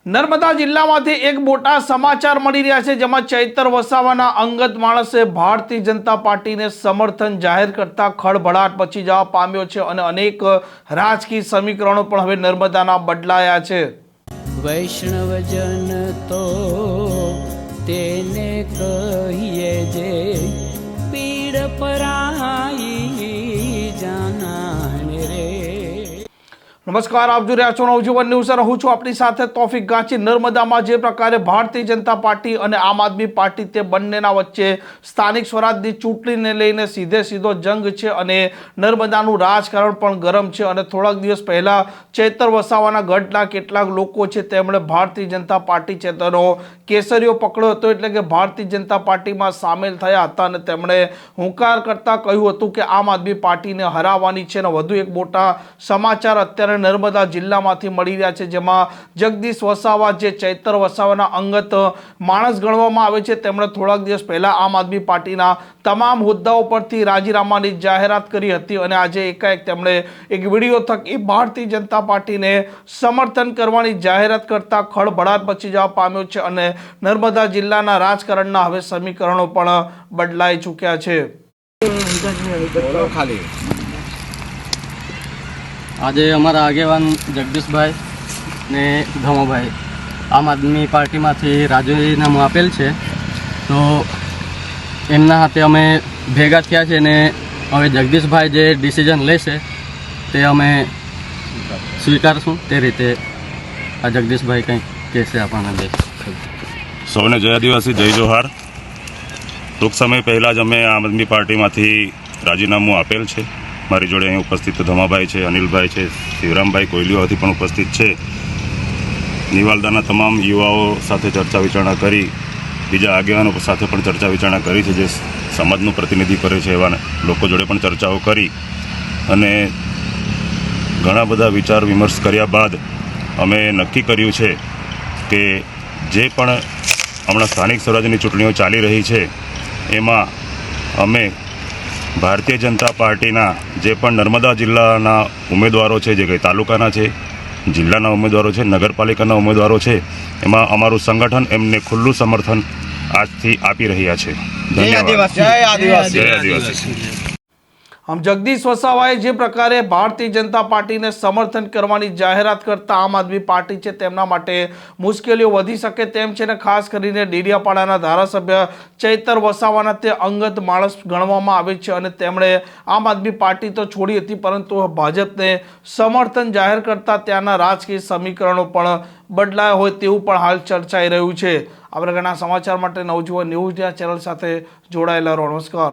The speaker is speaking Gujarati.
નર્મદા જિલ્લામાંથી એક મોટા સમાચાર મળી રહ્યા છે, જેમાં ચૈતર વસાવાના અંગત માણસે ભારતીય જનતા પાર્ટીને સમર્થન જાહેર કરતા ખળભળાટ મચી જવા પામ્યો છે અને અનેક રાજકીય સમીકરણો પણ હવે નર્મદાના બદલાયા છે। વૈષ્ણવજન તો તેને કહીએ જે પીડ પરાઈ જાનાને રે। નમસ્કાર, આપ જોઈ રહ્યા છો નવજીવન ન્યૂઝ। હું છું આપની સાથે તોફિક ગાંચી। નર્મદામાં જે પ્રકારે ભારતીય જનતા પાર્ટી અને આમ આદમી પાર્ટી તે બંનેના વચ્ચે સ્થાનિક સ્વરાજની ચૂંટણીને લઈને સીધો જંગ છે અને નર્મદાનું રાજકારણ પણ ગરમ છે અને થોડાક દિવસ પહેલા ચૈતર વસાવાના ગઢના કેટલાક લોકો છે તેમણે ભારતીય જનતા પાર્ટી છે તેનો કેસરીઓ પકડ્યો હતો, એટલે કે ભારતીય જનતા પાર્ટીમાં સામેલ થયા હતા અને તેમણે હુંકાર કરતા કહ્યું હતું કે આમ આદમી પાર્ટીને હરાવવાની છે। અને વધુ એક મોટા સમાચાર અત્યારે નર્મદા જિલ્લામાંથી મળી રહ્યા છે, જેમાં જગદીશ વસાવા જે ચૈતર વસાવાના અંગત માણસ ગણવામાં આવે છે તેમણે થોડાક દિવસ પહેલા આમ આદમી પાર્ટીના તમામ હોદ્દાઓ પરથી રાજીનામાની જાહેરાત કરી હતી અને આજે એકાએક તેમણે એક વિડીયો થકી ભારતીય જનતા પાર્ટીને સમર્થન કરવાની જાહેરાત કરતા ખળભળાટ મચી જવા પામ્યો છે અને નર્મદા જિલ્લાના રાજકારણના હવે સમીકરણો પણ બદલાઈ ચૂક્યા છે। આજે અમારા આગેવાન જગદીશભાઈ ને ધમાભાઈ આમ આદમી પાર્ટીમાંથી રાજીનામું આપેલ છે, તો એમના હાથે અમે ભેગા થયા છે ને હવે જગદીશભાઈ જે ડિસિઝન લેશે તે અમે સ્વીકારશું। તે રીતે આ જગદીશભાઈ કંઈક કહેશે આપણને। સૌને જય આદિવાસી, જય જોહાર। ટૂંક સમય પહેલાં જ અમે આમ આદમી પાર્ટીમાંથી રાજીનામું આપેલ છે। મારી જોડે અહીં ઉપસ્થિત ધમાભાઈ છે, અનિલભાઈ છે, શિવરામભાઈ કોયલીઓથી પણ ઉપસ્થિત છે। નિવાલદાના તમામ યુવાઓ સાથે ચર્ચા વિચારણા કરી, બીજા આગેવાનો સાથે પણ ચર્ચા વિચારણા કરી છે જે સમાજનું પ્રતિનિધિ કરે છે એવા લોકો જોડે પણ ચર્ચાઓ કરી અને ઘણા બધા વિચાર વિમર્શ કર્યા બાદ અમે નક્કી કર્યું છે કે જે પણ હમણાં સ્થાનિક સ્વરાજ્યની ચૂંટણીઓ ચાલી રહી છે એમાં અમે ભારતીય જનતા પાર્ટીના જે પણ નર્મદા જિલ્લાના ઉમેદવારો છે, જે કંઈ તાલુકાના છે, જિલ્લાના ઉમેદવારો છે, નગરપાલિકાના ઉમેદવારો છે, એમાં અમારું સંગઠન એમને ખુલ્લું સમર્થન આજથી આપી રહ્યા છે। ધન્યવાદ। જય આદિવાસી। આમ જગદીશ વસાવાએ જે પ્રકારે ભારતીય જનતા પાર્ટીને સમર્થન કરવાની જાહેરાત કરતા આમ આદમી પાર્ટી છે તેમના માટે મુશ્કેલીઓ વધી શકે તેમ છે અને ખાસ કરીને ડેડિયાપાડાના ધારાસભ્ય ચૈતર વસાવાના તે અંગત માણસ ગણવામાં આવે છે અને તેમણે આમ આદમી પાર્ટી તો છોડી હતી, પરંતુ ભાજપને સમર્થન જાહેર કરતા ત્યાંના રાજકીય સમીકરણો પણ બદલાયા હોય તેવું પણ હાલ ચર્ચાઈ રહ્યું છે। આ પ્રકારના સમાચાર માટે નવજીવન ન્યૂઝ ચેનલ સાથે જોડાયેલા રહો। નમસ્કાર।